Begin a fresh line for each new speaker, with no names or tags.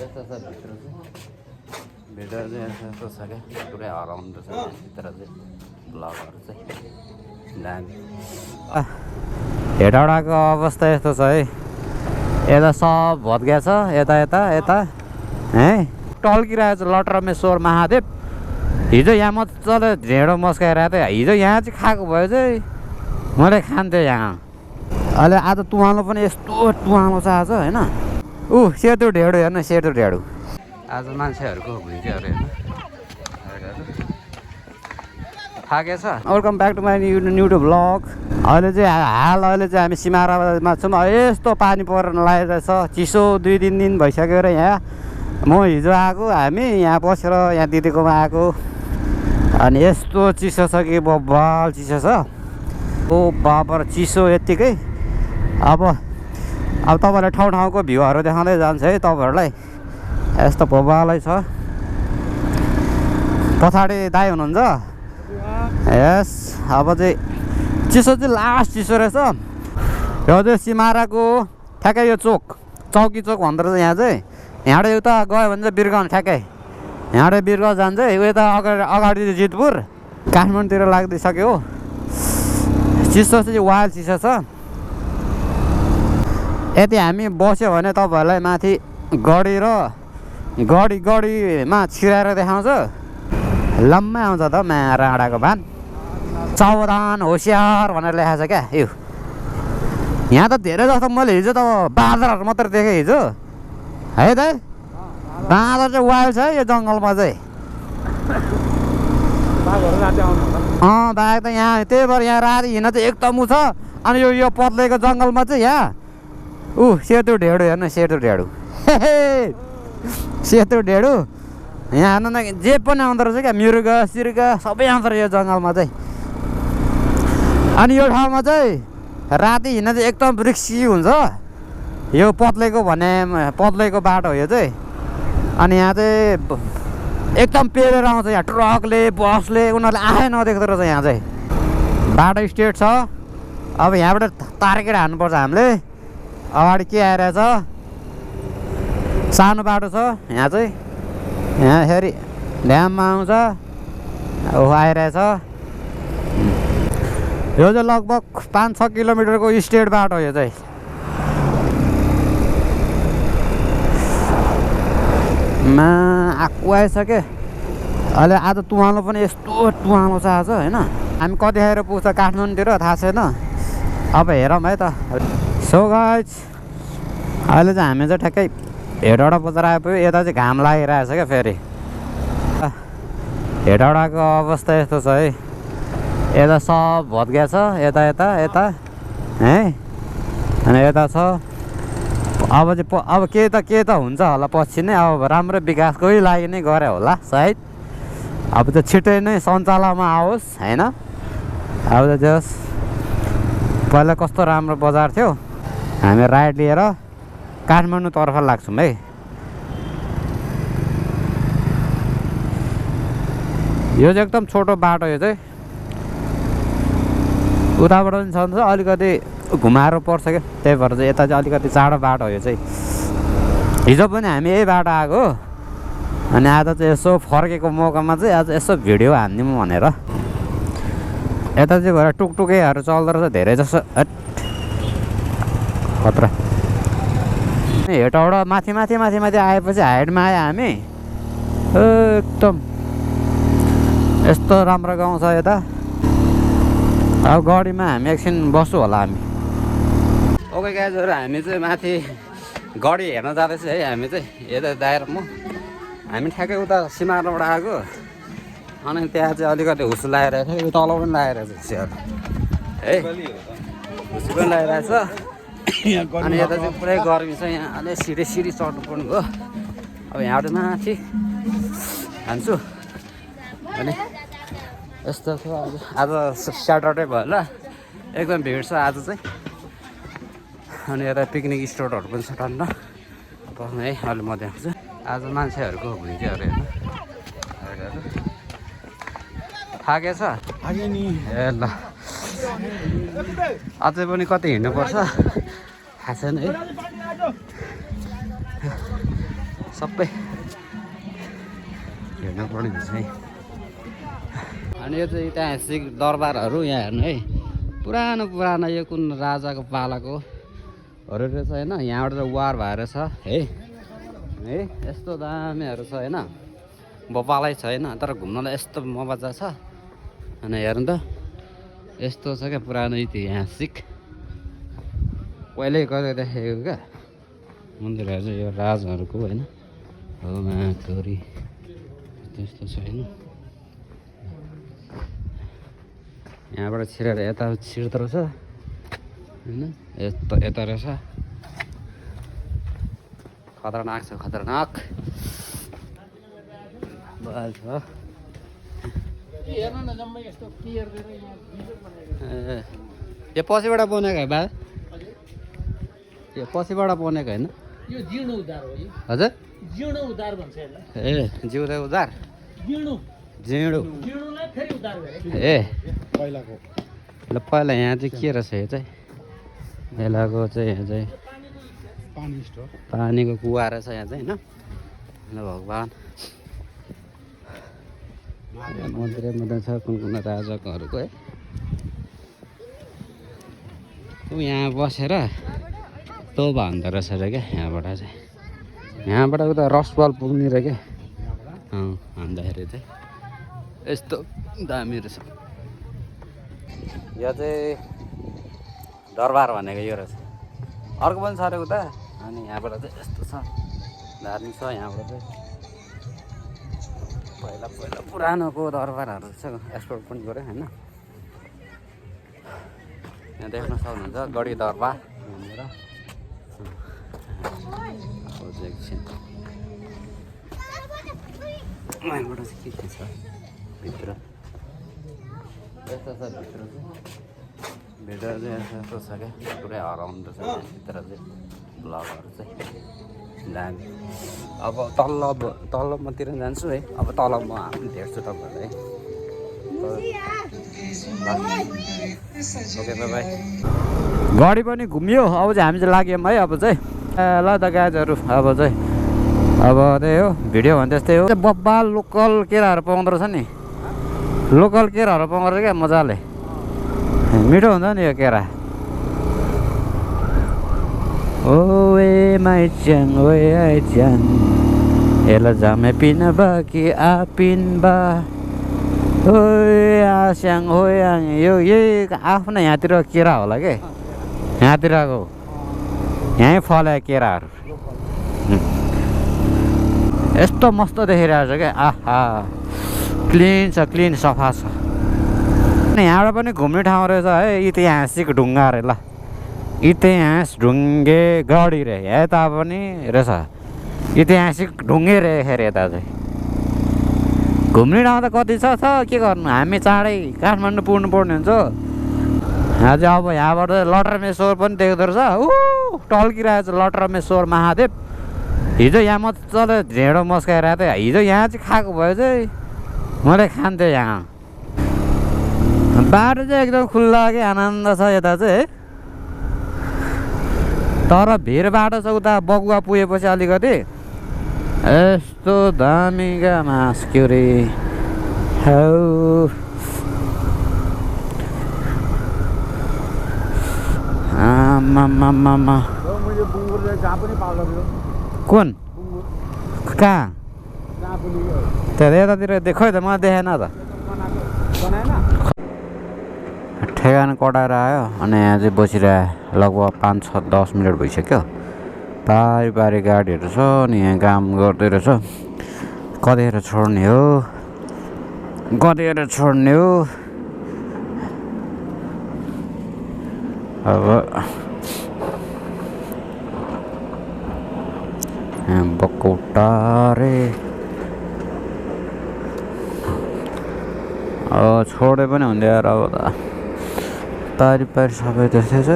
यस्तो छ भित्र चाहिँ यस्तो छ क्या पुरै हराउँदो छ भित्र चाहिँ ब्लगहरू चाहिँ दामी। हेटौडाको अवस्था यस्तो छ है, यता सब भत्किया छ, यता यता यता है टल्किरहेको छ लटरमेश्वर महादेव। हिजो यहाँ मजाले ढेँडो मस्काइरहेको थियो, हिजो यहाँ चाहिँ खाएको भयो चाहिँ मैले खान्थेँ यहाँ। अहिले आज तुवालो पनि यस्तो तुवालो छ आज होइन। सेतो ढेँडो हेर्नु, सेतो ढेँडो आज मान्छेहरूको भुइँक्यो अरे होइन। थाकेछ। Welcome back to my new vlog. अहिले चाहिँ हामी सिमारामा छौँ। यस्तो पानी पर्न लागेको छ, चिसो 2-3 दिन भइसक्यो र यहाँ। म हिजो आएको, हामी यहाँ बसेर यहाँ दिदीकोमा आएको अनि यस्तो चिसो छ कि बब्बाल चिसो छ। ओ बाबा चिसो यत्तिकै। अब तपाईँलाई ठाउँ ठाउँको भ्यूहरू देखाउँदै जान्छ है तपाईँहरूलाई। यस्तो बब्बालै छ। पछाडि दाइ हुनुहुन्छ। यस अब चाहिँ चिसो चाहिँ लास्ट चिसो रहेछ। यो चाहिँ सिमाराको ठ्याक्कै यो चौकी चोक भन्दो रहेछ। यहाँ चाहिँ यहाँबाट उता गयो भने चाहिँ बिरगञ्ज ठ्याक्कै यहाँबाट बिरगञ्ज जान्छ। यता अगाडि जितपुर काठमाडौँतिर लाग्दैसक्यो हो। चिसो चाहिँ वाइल्ड चिसो छ। यदि हामी बस्यो भने तपाईँहरूलाई माथि गडीमा छिराएर देखाउँछ। लम्मै आउँछ त राडाको भान। सावधान होसियार भनेर लेखाएको छ क्या यो। यहाँ त धेरै जस्तो मैले हिजो त बाँदरहरू मात्रै देखेँ हिजो है दाइ। बाँदर चाहिँ वाइल्ड छ यो जङ्गलमा चाहिँ। बाघ त यहाँ त्यही भएर यहाँ राति हिँड्न चाहिँ एकदम छ। अनि यो पत्लेको जङ्गलमा चाहिँ यहाँ सेतो ढेँडो हेर्नु, सेतो ढेँडो सेतो ढेँडो यहाँ हेर्नु न जे पनि आउँदो रहेछ क्या। मृग सिर्ग सबै आउँदो रहेछ यो जङ्गलमा चाहिँ। अनि यो ठाउँमा चाहिँ राति हिँड्न चाहिँ एकदम रिक्सी हुन्छ। यो पत्लेको बाटो हो यो चाहिँ। अनि यहाँ चाहिँ एकदम पेरेर आउँछ यहाँ ट्रकले बसले, उनीहरूले आँखै नदेख्दो रहेछ यहाँ चाहिँ। बाटो स्ट्रेट छ। अब यहाँबाट तार्केर हान्नुपर्छ हामीले। अगाडि के आइरहेछ, सानो बाटो छ यहाँ चाहिँ। यहाँ फेरि ड्याममा आउँछ आइरहेछ। यो चाहिँ लगभग 5-6 किलोमिटरको स्ट्रेट बाटो यो चाहिँ। आएको आइसक्यो। अहिले आज तुवालो पनि यस्तो तुवालो छ आज होइन। हामी कतिखेर पुग्छ काठमाडौँतिर थाहा छैन। अब हेरौँ है त। सो गाइज अहिले चाहिँ हामी चाहिँ ठ्याक्कै हेटौडा बजार आइपुग्यो। यता चाहिँ घाम लागिरहेछ क्या फेरि। हेटौडाको अवस्था यस्तो छ है, यता सब भत्किया छ, यता यता यता है। अनि यता छ। अब के त हुन्छ होला पछि नै। अब राम्रो विकासकै लागि नै गरे होला सायद। अब त छिट्टै नै सञ्चालनमा आओस् होइन। अब त जस पहिला कस्तो राम्रो बजार थियो। हामी राइड लिएर काठमाडौँतर्फ लाग्छौँ है। यो चाहिँ एकदम छोटो बाटो यो चाहिँ। उताबाट पनि छ अलिकति घुमाएर पर्छ क्या। त्यही भएर चाहिँ यता चाहिँ अलिकति चाँडो बाटो हो यो चाहिँ। हिजो पनि हामी यही बाटो आएको। अनि आज चाहिँ यसो फर्केको मौकामा चाहिँ आज यसो भिडियो हानिदिउँ भनेर। यता चाहिँ भएर टुकटुकेहरू चल्दो रहेछ धेरै जसो। खतरा। हेटौडा माथि आएपछि हाइटमा आयो हामी। एकदम यस्तो राम्रो गाउँ छ यता। अब गाडीमा हामी एकछिन बस्छौँ होला हामी। ओके गाइजहरू हामी चाहिँ माथि गाडी हेर्न जाँदैछ है। हामी चाहिँ यता दाएर हामी ठ्याक्कै उता सिमाराबाट आएको। अनि त्यहाँ चाहिँ अलिकति हुस लगाइरहेको थियो। तल पनि लगाइरहेको छ है, हुस पनि लगाइरहेको छ। अनि यता चाहिँ पुरै गर्मी छ यहाँ। अलि सिडी चढ्नु पर्ने हो। अब यहाँबाट माथि हान्छु। अनि यस्तो छ आज स्याटरडे भएर एकदम भिड छ आज चाहिँ। अनि यता पिकनिक स्पटहरू पनि छ टन्न बस्नु है। अहिले म देखाउँछु आज मान्छेहरूको भुइँक्यो अरे होइन। थाकेछ नि ए ल। अझै पनि कति हिँड्नुपर्छ थाहा छैन है। सबै हेर्न पर्ने हुन्छ है। अनि यो चाहिँ ऐतिहासिक दरबारहरू यहाँ हेर्नु है, पुरानो पुरानो यो कुन राजाको पालाको हरू रहेछ होइन। यहाँबाट चाहिँ वार भएर छ है, यस्तो दामीहरू छ होइन। भोपालै छ होइन, तर घुम्नलाई यस्तो मजा छ। अनि हेर्नु त यस्तो छ क्या पुरानो ऐतिहासिक, पहिल्यै कहिले देखेको क्या मन्दिरहरू चाहिँ यो राजाहरूको होइन। हो महाकौरी त्यस्तो छ होइन। यहाँबाट छिरेर यता छिर्दो रहेछ होइन, यता रहेछ। खतरनाक छ, खतरनाक बल छ। यो पछिबाट बनेको है बा, यो पछिबाट बनेको होइन।
यो जीर्ण उद्धार हो।
हजुर
जीर्ण उद्धार भन्छ यसलाई।
ए जिउँदो उद्धार,
जीर्ण जीर्णलाई फेरि उद्धार गरे
ए पहिलाको। ल पहिला यहाँ चाहिँ के रहेछ यो चाहिँ, बेलाको चाहिँ यहाँ चाहिँ पानीको कुवा रहेछ यहाँ चाहिँ होइन। ल भगवान् मन्दिर छ कुन कुन राजाकोहरूको है। यहाँ बसेर तो भन्दो रहेछ अरे क्या यहाँबाट चाहिँ। यहाँबाट उता रसपाल पुग्ने रहेछ क्या भन्दाखेरि चाहिँ यस्तो दामी रहेछ। यो चाहिँ दरबार भनेको यो रहेछ। अर्को पनि छ अरे उता। अनि यहाँबाट चाहिँ यस्तो छ धार्मिक छ। यहाँबाट चाहिँ पहिला पहिला पुरानोको दरबारहरू छ, एक्सप्लोर पनि गऱ्यो होइन। यहाँ देख्न सक्नुहुन्छ गढी दरबार भनेर। एकछिन यहाँबाट चाहिँ के छ भित्र, यस्तो छ भित्र चाहिँ यस्तो छ क्या, पुरै हराउँदो छ भित्र चाहिँ ब्लगहरू चाहिँ दामी। अब तल्लोतिर जान्छु है। अब तल म भेट्छु तपाईँहरूलाई। Okay by. गाडी पनि घुमियो, अब चाहिँ हामी चाहिँ लाग्यौँ है। अब चाहिँ ल त गाजहरू अब त्यही हो भिडियो भने त्यस्तै हो। बब्बा लोकल केराहरू पाउँदो रहेछ नि, लोकल केराहरू पाउँदो रहेछ क्या मजाले, मिठो हुन्छ नि यो केरा। ओए माइच्याङ ओए आइच्याङ एला जामे पिन बाकी आपिन बा ओए आस्याङ होयाङ। यो यही आफ्नो यहाँतिर केरा होला के, यहाँतिरको यहीँ फले केराहरू। यस्तो मस्त देखिरहेको छ क्या, आहा क्लिन छ, क्लिन सफा छ। यहाँबाट पनि घुम्ने ठाउँ रहेछ है, ऐतिहासिक ढुङ्गा अरे। ल इतिहास ढुङ्गे गढी रे, यता पनि रहेछ ऐतिहासिक ढुङ्गे रहेछ अरे। यता चाहिँ घुम्ने ठाउँ त कति छ के गर्नु। हामी चाँडै काठमाडौँ पुग्नु पर्ने हुन्छ। यहाँ चाहिँ अब यहाँबाट लटरमेश्वर पनि देख्दो रहेछ। टल्किरहेको छ लटरमेश्वर महादेव। हिजो यहाँ मजाले ढेँडो मस्काइरहेको थियो। हिजो यहाँ चाहिँ खाएको भयो चाहिँ मैले खान्थेँ यहाँ। बाटो चाहिँ एकदम खुल्ला के आनन्द छ यता चाहिँ। तर भिर बाटो छ उता बगुवा पुगेपछि अलिकति यस्तो दामी क्या मास्क्यो रे। हौ आमामामा कुन कहाँ त्यहाँ यतातिर देखो त मलाई देखेन त। ठेगान कटाएर आयो अनि यहाँ चाहिँ बसिरह्यो लगभग 5-6-10 मिनट भइसक्यो। पारी पारी गाडीहरू छ अनि यहाँ काम गर्दै रहेछ। कतिखेर छोड्ने हो कतिखेर छोड्ने हो। अब यहाँ बकौटा रे अब छोडे पनि हुन्थ्यो यार। अब त पारी पारी सबै त्यस्तै छ।